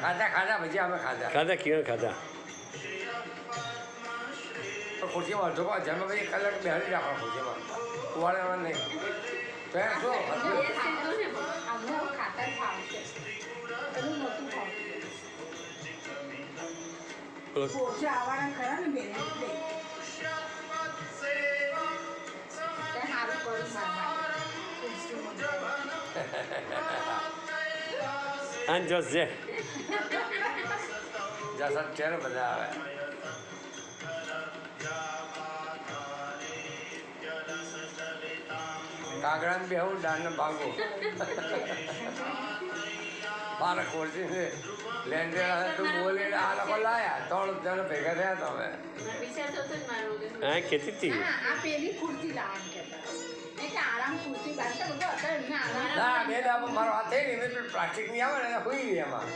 ખાધા ભજીયા અમે ખાધા કેવા ખાધા પણ ખુરશીમાં અડધો જન્મ પછી કલાક બેહાડી રાખવા ખુરશીમાં ઉવાળવા નહીં તો એ શું જોશ છે જસત છે ને બધા આવે કાગડાને બેહું ડાળને ભાગો મારે ખોરશી છે લેન્ડેડા તું બોલી આ લોકો લાયા 3 જણ ભેગા થયા તમે હા કેતી હતી ના બે મારો હાથ થઈ ને પ્લાસ્ટિકની આવે ને હોઈ રહી એમાં